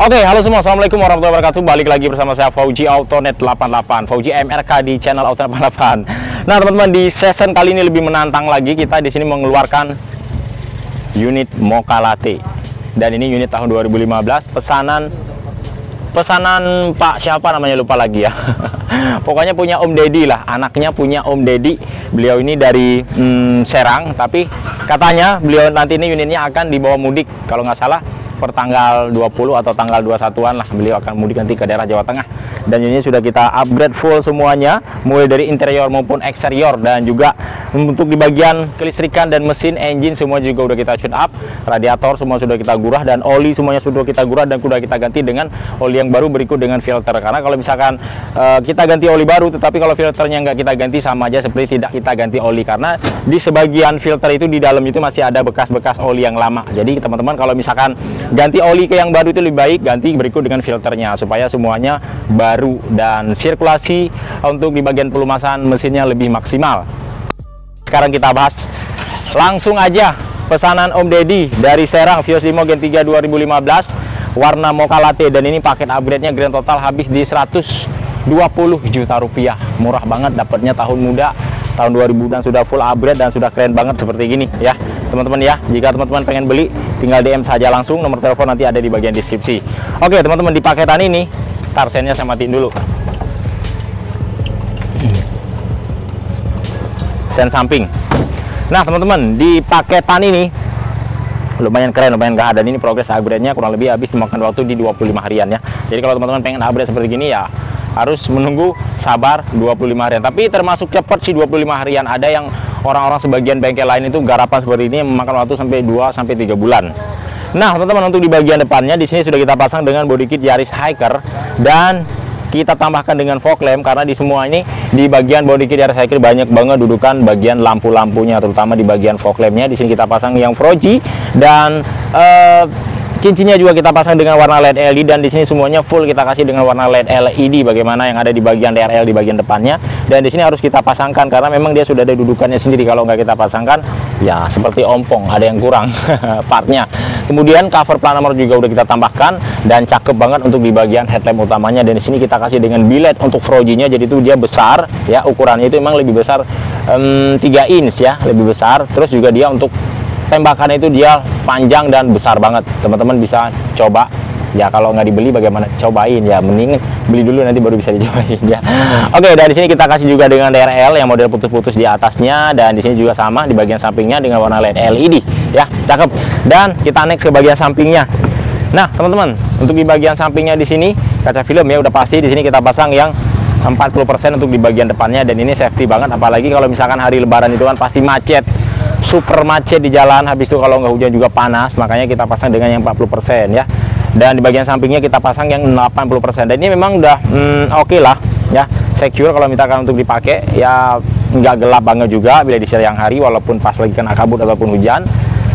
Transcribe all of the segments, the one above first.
Oke, halo semua, assalamualaikum warahmatullahi wabarakatuh. Balik lagi bersama saya Fauji Autonet 88, Fauji MRK di channel Autonet 88. Nah teman-teman, di season kali ini lebih menantang lagi. Kita di sini mengeluarkan unit Mocha Latte, dan ini unit tahun 2015, pesanan Pak siapa namanya, lupa lagi ya. Pokoknya punya Om Deddy lah, anaknya punya Om Deddy. Beliau ini dari Serang, tapi katanya beliau nanti ini unitnya akan dibawa mudik kalau nggak salah per tanggal 20 atau tanggal 21-an lah, beliau akan mudik nanti ke daerah Jawa Tengah. Dan ini sudah kita upgrade full semuanya, mulai dari interior maupun eksterior, dan juga untuk di bagian kelistrikan dan mesin engine semua juga udah kita tune up. Radiator semua sudah kita gurah, dan oli semuanya sudah kita gurah dan sudah kita ganti dengan oli yang baru berikut dengan filter. Karena kalau misalkan kita ganti oli baru tetapi kalau filternya nggak kita ganti, sama aja seperti tidak kita ganti oli, karena di sebagian filter itu di dalam itu masih ada bekas-bekas oli yang lama. Jadi teman-teman kalau misalkan ganti oli ke yang baru itu lebih baik ganti berikut dengan filternya supaya semuanya baru dan sirkulasi untuk di bagian pelumasan mesinnya lebih maksimal. Sekarang kita bahas langsung aja pesanan Om Deddy dari Serang, Vios Limo Gen 3 2015 warna Mocha Latte, dan ini paket upgrade-nya grand total habis di 120 juta rupiah. Murah banget, dapatnya tahun muda tahun 2000 dan sudah full upgrade dan sudah keren banget seperti gini ya teman-teman ya. Jika teman-teman pengen beli tinggal DM saja langsung, nomor telepon nanti ada di bagian deskripsi. Oke teman-teman, di paketan ini tarsennya saya matiin dulu, sen samping. Nah teman-teman, di paketan ini lumayan keren, lumayan gak ada. Ini progres upgrade-nya kurang lebih habis memakan waktu di 25 harian ya. Jadi kalau teman-teman pengen upgrade seperti gini ya harus menunggu sabar 25 harian. Tapi termasuk cepat sih 25 harian. Ada yang orang-orang sebagian bengkel lain itu garapan seperti ini memakan waktu sampai 2-3 bulan. Nah teman-teman, untuk di bagian depannya di sini sudah kita pasang dengan body kit Yaris Hiker, dan kita tambahkan dengan fog lamp, karena di semua ini di bagian body kit Yaris Hiker banyak banget dudukan bagian lampu-lampunya, terutama di bagian fog lampnya. Di sini kita pasang yang Froji, dan cincinnya juga kita pasang dengan warna LED LED, dan di sini semuanya full kita kasih dengan warna LED LED bagaimana yang ada di bagian DRL di bagian depannya. Dan di sini harus kita pasangkan karena memang dia sudah ada dudukannya sendiri. Kalau nggak kita pasangkan ya seperti ompong, ada yang kurang partnya. Kemudian cover planomor juga udah kita tambahkan dan cakep banget untuk di bagian headlamp utamanya. Dan di sini kita kasih dengan bilet untuk Froji-nya, jadi itu dia besar ya, ukurannya itu memang lebih besar, 3 inch ya, lebih besar. Terus juga dia untuk tembakannya itu dia panjang dan besar banget. Teman-teman bisa coba ya, kalau nggak dibeli bagaimana cobain ya, mending beli dulu nanti baru bisa dicobain ya. Oke, dan di sini kita kasih juga dengan DRL yang model putus-putus di atasnya, dan di sini juga sama di bagian sampingnya dengan warna LED LED ya, cakep. Dan kita next ke bagian sampingnya. Nah teman-teman, untuk di bagian sampingnya di sini kaca film ya udah pasti di sini kita pasang yang 40% untuk di bagian depannya, dan ini safety banget, apalagi kalau misalkan hari lebaran itu kan pasti macet, super macet di jalan. Habis itu kalau nggak hujan juga panas, makanya kita pasang dengan yang 40% ya. Dan di bagian sampingnya kita pasang yang 80%, dan ini memang udah oke lah ya, secure kalau misalkan untuk dipakai ya, nggak gelap banget juga bila di siang hari walaupun pas lagi kena kabut ataupun hujan,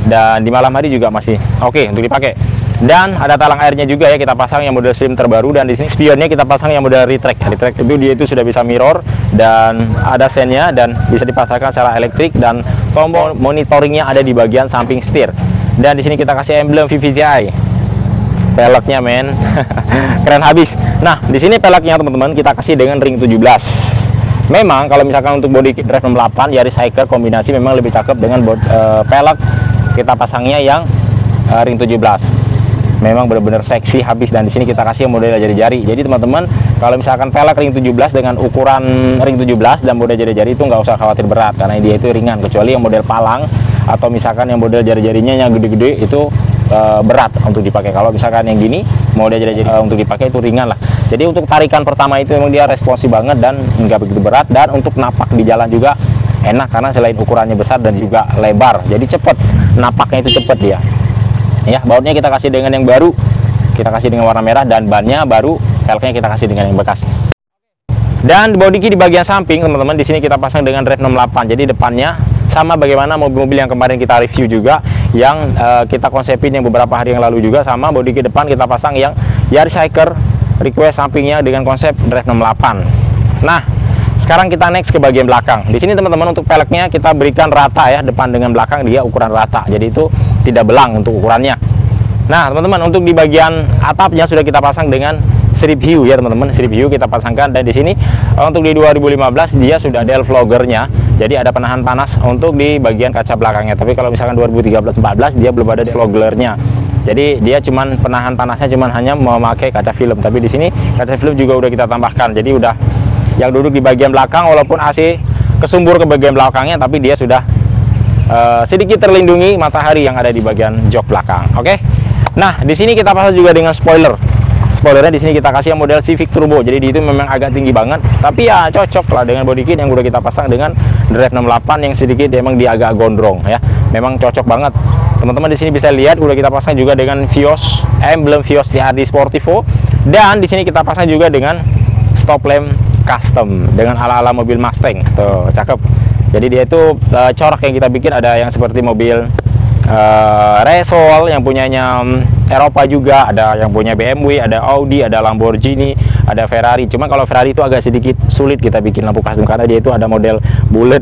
dan di malam hari juga masih oke untuk dipakai. Dan ada talang airnya juga ya, kita pasang yang model slim terbaru, dan di sini spionnya kita pasang yang model retract itu dia itu sudah bisa mirror dan ada sennya dan bisa dipasangkan secara elektrik, dan tombol monitoringnya ada di bagian samping setir. Dan di sini kita kasih emblem VVTi peleknya men. Keren habis. Nah di sini peleknya teman-teman kita kasih dengan ring 17. Memang kalau misalkan untuk body kit drive 68 Yaris Hiker kombinasi memang lebih cakep dengan pelek kita pasangnya yang ring 17. Memang benar-benar seksi habis. Dan di sini kita kasih yang model jari-jari. Jadi teman-teman kalau misalkan pelek ring 17 dengan ukuran ring 17 dan model jari-jari itu nggak usah khawatir berat, karena dia itu ringan. Kecuali yang model palang atau misalkan yang model jari-jarinya yang gede-gede itu berat untuk dipakai. Kalau misalkan yang gini model jari-jari untuk dipakai itu ringan lah. Jadi untuk tarikan pertama itu memang dia responsif banget dan nggak begitu berat. Dan untuk napak di jalan juga enak, karena selain ukurannya besar dan juga lebar, jadi cepet napaknya itu cepet dia ya. Bautnya kita kasih dengan yang baru, kita kasih dengan warna merah, dan bannya baru, peleknya kita kasih dengan yang bekas. Dan body kit di bagian samping teman-teman di sini kita pasang dengan Drive 68. Jadi depannya sama bagaimana mobil-mobil yang kemarin kita review juga, yang kita konsepin yang beberapa hari yang lalu juga, sama body kit depan kita pasang yang Yaris Hiker request sampingnya dengan konsep Drive 68. Nah sekarang kita next ke bagian belakang. Di sini teman-teman untuk peleknya kita berikan rata ya, depan dengan belakang dia ukuran rata, jadi itu tidak belang untuk ukurannya. Nah teman-teman, untuk di bagian atapnya sudah kita pasang dengan strip view ya teman-teman, strip view kita pasangkan. Dan di sini untuk di 2015 dia sudah ada vloggernya, jadi ada penahan panas untuk di bagian kaca belakangnya. Tapi kalau misalkan 2013-14 dia belum ada vloggernya, jadi dia cuman penahan panasnya cuman hanya memakai kaca film. Tapi di sini kaca film juga udah kita tambahkan, jadi udah yang duduk di bagian belakang walaupun AC kesumbur ke bagian belakangnya, tapi dia sudah sedikit terlindungi matahari yang ada di bagian jok belakang. Oke. Nah, di sini kita pasang juga dengan spoiler. Spoilernya di sini kita kasih yang model Civic Turbo. Jadi itu memang agak tinggi banget, tapi ya cocok lah dengan body kit yang udah kita pasang dengan Drive 68 yang sedikit emang dia agak gondrong ya. Memang cocok banget. Teman-teman di sini bisa lihat udah kita pasang juga dengan Vios, emblem Vios TRD Sportivo. Dan di sini kita pasang juga dengan stop lamp custom dengan ala-ala mobil Mustang. Tuh, cakep. Jadi dia itu corak yang kita bikin ada yang seperti mobil Resol yang punyanya Eropa juga, ada yang punya BMW, ada Audi, ada Lamborghini, ada Ferrari. Cuma kalau Ferrari itu agak sedikit sulit kita bikin lampu custom karena dia itu ada model bulat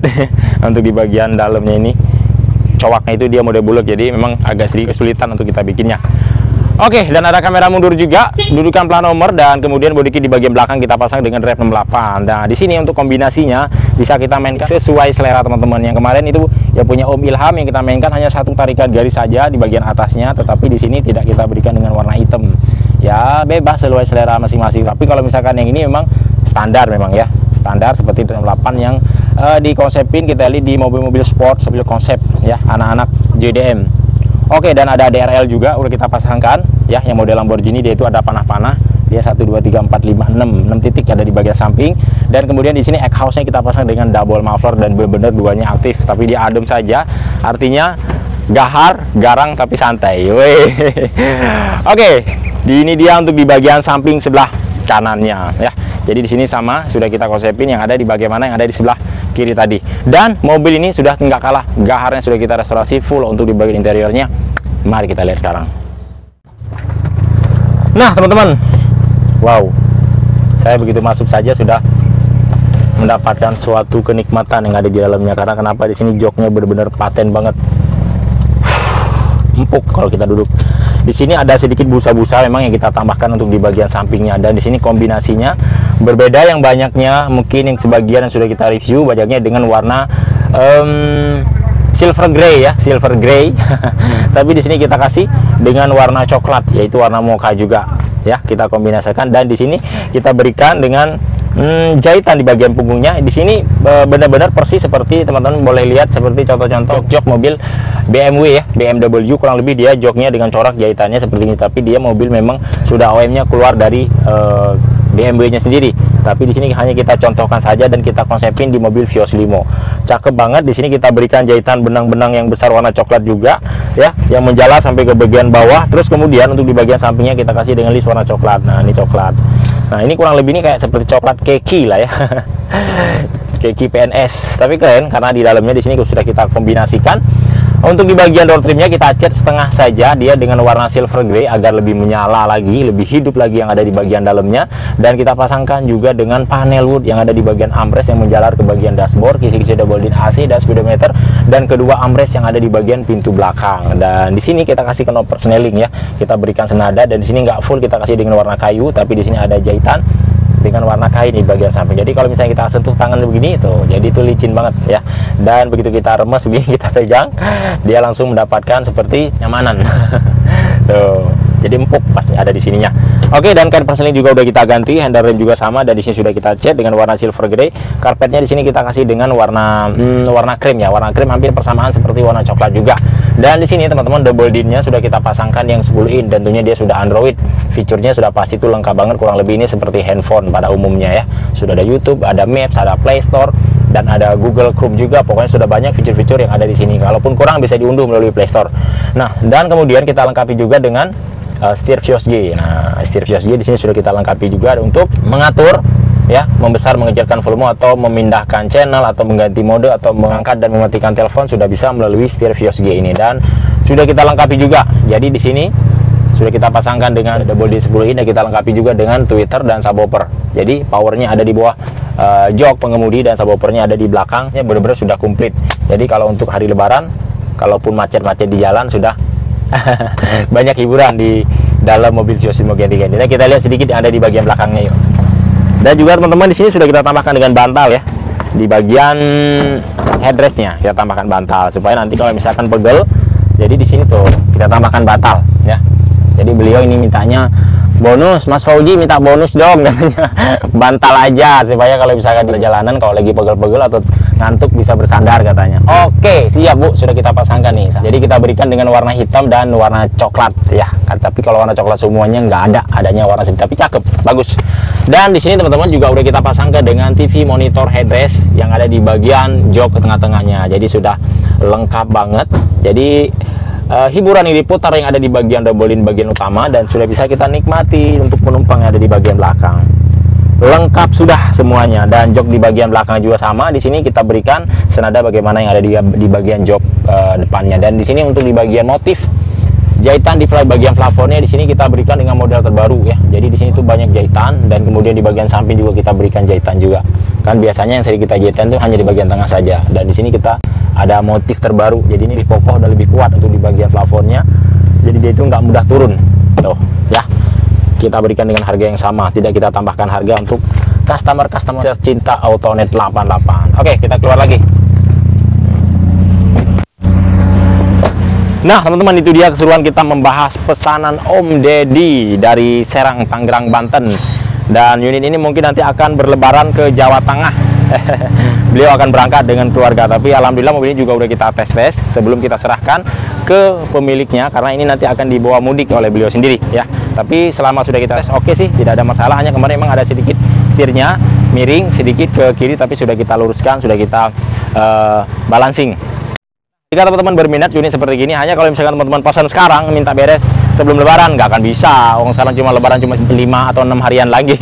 untuk di bagian dalamnya ini. Cowaknya itu dia model bulat, jadi memang agak sedikit kesulitan untuk kita bikinnya. Oke, dan ada kamera mundur juga, dudukan plat nomor, dan kemudian body kit di bagian belakang kita pasang dengan Drive 68. Nah, di sini untuk kombinasinya bisa kita mainkan sesuai selera teman-teman. Yang kemarin itu ya punya Om Ilham yang kita mainkan hanya satu tarikan garis saja di bagian atasnya, tetapi di sini tidak kita berikan dengan warna hitam. Ya, bebas sesuai selera masing-masing. Tapi kalau misalkan yang ini memang standar memang ya, standar seperti Drive 68 yang dikonsepin kita lihat di mobil-mobil sport, mobil konsep ya, anak-anak JDM. Oke, dan ada DRL juga udah kita pasangkan ya, yang model Lamborghini dia itu ada panah-panah, dia 1 2 3 4 5 6 titik ada di bagian samping. Dan kemudian di sini exhaust-nya kita pasang dengan double muffler dan benar-benar duanya aktif, tapi dia adem saja, artinya gahar, garang tapi santai. Oke, ini dia untuk di bagian samping sebelah kanannya ya. Jadi di sini sama sudah kita konsepin yang ada di bagian mana yang ada di sebelah kiri tadi. Dan mobil ini sudah nggak kalah gaharnya, sudah kita restorasi full untuk di bagian interiornya. Mari kita lihat sekarang. Nah teman-teman, wow, saya begitu masuk saja sudah mendapatkan suatu kenikmatan yang ada di dalamnya. Karena kenapa, di sini joknya benar-benar paten banget, empuk kalau kita duduk. Di sini ada sedikit busa-busa memang yang kita tambahkan untuk di bagian sampingnya, dan di sini kombinasinya berbeda yang banyaknya. Mungkin yang sebagian yang sudah kita review banyaknya dengan warna silver grey ya, silver grey. Tapi di sini kita kasih dengan warna coklat, yaitu warna mocha juga ya, kita kombinasikan. Dan di sini kita berikan dengan jahitan di bagian punggungnya. Di sini benar-benar persis seperti teman-teman boleh lihat seperti contoh-contoh jok mobil BMW ya, BMW kurang lebih dia joknya dengan corak jahitannya seperti ini. Tapi dia mobil memang sudah OEM-nya keluar dari BMW-nya sendiri. Tapi di sini hanya kita contohkan saja dan kita konsepin di mobil Vios Limo. Cakep banget. Di sini kita berikan jahitan benang-benang yang besar warna coklat juga ya, yang menjalar sampai ke bagian bawah. Terus kemudian untuk di bagian sampingnya kita kasih dengan list warna coklat. Nah, ini coklat. Nah, ini kurang lebih ini kayak seperti coklat keki lah ya. Keki PNS. Tapi keren karena di dalamnya di sini sudah kita kombinasikan. Untuk di bagian door trimnya kita cat setengah saja dia dengan warna silver grey agar lebih menyala lagi, lebih hidup lagi yang ada di bagian dalamnya. Dan kita pasangkan juga dengan panel wood yang ada di bagian armrest yang menjalar ke bagian dashboard, kisi-kisi double din AC dan speedometer, dan kedua armrest yang ada di bagian pintu belakang. Dan di sini kita kasih knob persneling ya, kita berikan senada. Dan di sini nggak full kita kasih dengan warna kayu, tapi di sini ada jahitan dengan warna kain di bagian samping. Jadi kalau misalnya kita sentuh tangan begini tuh, jadi itu licin banget ya. Dan begitu kita remes begini, kita pegang, dia langsung mendapatkan seperti nyamanan. Tuh, jadi empuk pasti ada di sininya. Oke, dan kain persneling juga udah kita ganti, handle rem juga sama, dan di sini sudah kita cat dengan warna silver grey. Karpetnya di sini kita kasih dengan warna warna krem ya, warna krem hampir persamaan seperti warna coklat juga. Dan di sini teman-teman double din-nya sudah kita pasangkan yang 10 in, tentunya dia sudah Android. Fiturnya sudah pasti itu lengkap banget, kurang lebih ini seperti handphone pada umumnya ya. Sudah ada YouTube, ada Maps, ada Play Store, dan ada Google Chrome juga. Pokoknya sudah banyak fitur-fitur yang ada di sini. Kalaupun kurang bisa diunduh melalui Play Store. Nah, dan kemudian kita lengkapi juga dengan setir Vios G. Nah, setir Vios G di sini sudah kita lengkapi juga untuk mengatur ya, membesar mengecilkan volume atau memindahkan channel atau mengganti mode atau mengangkat dan mematikan telepon sudah bisa melalui setir Vios G ini. Dan sudah kita lengkapi juga. Jadi di sini sudah kita pasangkan dengan double D10 ini, dan kita lengkapi juga dengan tweeter dan subwoofer. Jadi powernya ada di bawah jok pengemudi dan subwoofernya ada di belakangnya, benar-benar sudah komplit. Jadi kalau untuk hari lebaran, kalaupun macet-macet di jalan sudah Banyak hiburan di dalam mobil Vios Limo Gen 3 ini. Nah, kita lihat sedikit yang ada di bagian belakangnya yuk. Dan juga teman-teman di sini sudah kita tambahkan dengan bantal ya. Di bagian headrestnya kita tambahkan bantal supaya nanti kalau misalkan pegel, jadi di sini tuh kita tambahkan bantal ya. Jadi beliau ini mintanya bonus, Mas Fauji minta bonus dong katanya. Bantal aja supaya kalau misalkan di jalanan kalau lagi pegel-pegel atau ngantuk bisa bersandar katanya. Oke, siap Bu, sudah kita pasangkan nih. Jadi kita berikan dengan warna hitam dan warna coklat ya. Tapi kalau warna coklat semuanya nggak ada, adanya warna hitam. Tapi cakep, bagus. Dan di sini teman-teman juga udah kita pasangkan dengan TV monitor headrest yang ada di bagian jok ke tengah-tengahnya. Jadi sudah lengkap banget. Jadi hiburan ini diputar yang ada di bagian double-in bagian utama dan sudah bisa kita nikmati untuk penumpang yang ada di bagian belakang. Lengkap sudah semuanya dan jok di bagian belakang juga sama. Di sini kita berikan senada bagaimana yang ada di bagian jok depannya. Dan di sini untuk di bagian motif jahitan di bagian plafonnya di sini kita berikan dengan model terbaru ya. Jadi di sini tuh banyak jahitan dan kemudian di bagian samping juga kita berikan jahitan juga. Kan biasanya yang sering kita jahitan itu hanya di bagian tengah saja. Dan di sini kita ada motif terbaru. Jadi ini lebih kokoh dan lebih kuat untuk di bagian plafonnya. Jadi dia itu nggak mudah turun. Tuh ya. Kita berikan dengan harga yang sama, tidak kita tambahkan harga untuk customer tercinta Autonet 88. Oke, kita keluar lagi. Nah teman-teman, itu dia keseruan kita membahas pesanan Om Deddy dari Serang, Tangerang, Banten. Dan unit ini mungkin nanti akan berlebaran ke Jawa Tengah. Beliau akan berangkat dengan keluarga, tapi alhamdulillah mobil ini juga udah kita tes sebelum kita serahkan ke pemiliknya, karena ini nanti akan dibawa mudik oleh beliau sendiri ya. Tapi selama sudah kita tes oke sih, tidak ada masalah. Hanya kemarin memang ada sedikit setirnya miring sedikit ke kiri, tapi sudah kita luruskan, sudah kita balancing. Jika teman-teman berminat unit seperti gini, hanya kalau misalkan teman-teman pesan sekarang minta beres sebelum lebaran nggak akan bisa. Sekarang cuma lebaran cuma 5 atau 6 harian lagi.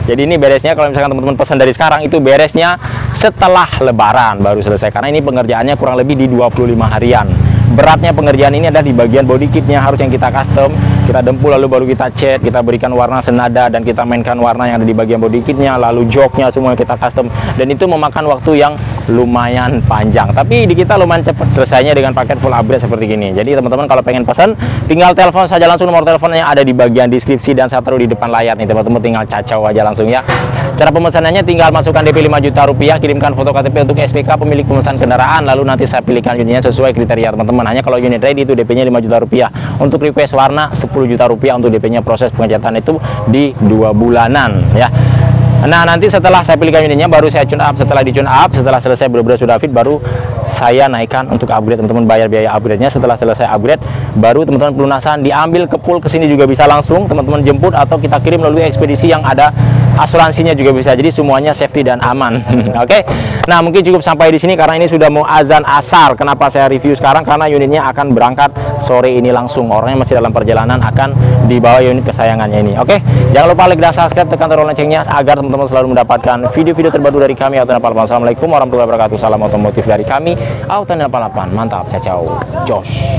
Jadi ini beresnya kalau misalkan teman-teman pesan dari sekarang, itu beresnya setelah lebaran baru selesai, karena ini pengerjaannya kurang lebih di 25 harian. Beratnya pengerjaan ini ada di bagian body kitnya, harus yang kita custom, kita dempul lalu baru kita cat, kita berikan warna senada dan kita mainkan warna yang ada di bagian body kitnya, lalu joknya semua kita custom, dan itu memakan waktu yang lumayan panjang. Tapi di kita lumayan cepat selesainya dengan paket full upgrade seperti gini. Jadi teman-teman kalau pengen pesan, tinggal telepon saja langsung, nomor teleponnya ada di bagian deskripsi dan saya taruh di depan layar nih teman-teman, tinggal cacau aja langsung ya. Cara pemesanannya tinggal masukkan DP 5 juta rupiah, kirimkan foto KTP untuk SPK pemilik pemesan kendaraan, lalu nanti saya pilihkan unitnya sesuai kriteria teman-teman. Hanya kalau unit ready itu DP-nya 5 juta rupiah. Untuk request warna 10 juta rupiah, untuk DP-nya proses pengecatan itu di 2 bulanan ya. Nah nanti setelah saya pilihkan unitnya baru saya tune up. Setelah di tune up, setelah selesai benar-benar sudah fit, baru saya naikkan untuk upgrade. Teman-teman bayar biaya upgrade-nya. Setelah selesai upgrade, baru teman-teman pelunasan diambil ke pool, kesini juga bisa langsung teman-teman jemput atau kita kirim melalui ekspedisi yang ada asuransinya juga bisa. Jadi semuanya safety dan aman. Oke. Nah mungkin cukup sampai di sini karena ini sudah mau azan asar. Kenapa saya review sekarang? Karena unitnya akan berangkat sore ini langsung. Orangnya masih dalam perjalanan, akan dibawa unit kesayangannya ini. Oke. Jangan lupa like dan subscribe, tekan tombol loncengnya agar teman-teman selalu mendapatkan video-video terbaru dari kami Autonet 88. Assalamualaikum warahmatullahi wabarakatuh. Salam otomotif dari kami Autonet 88. Mantap, cacau, josh.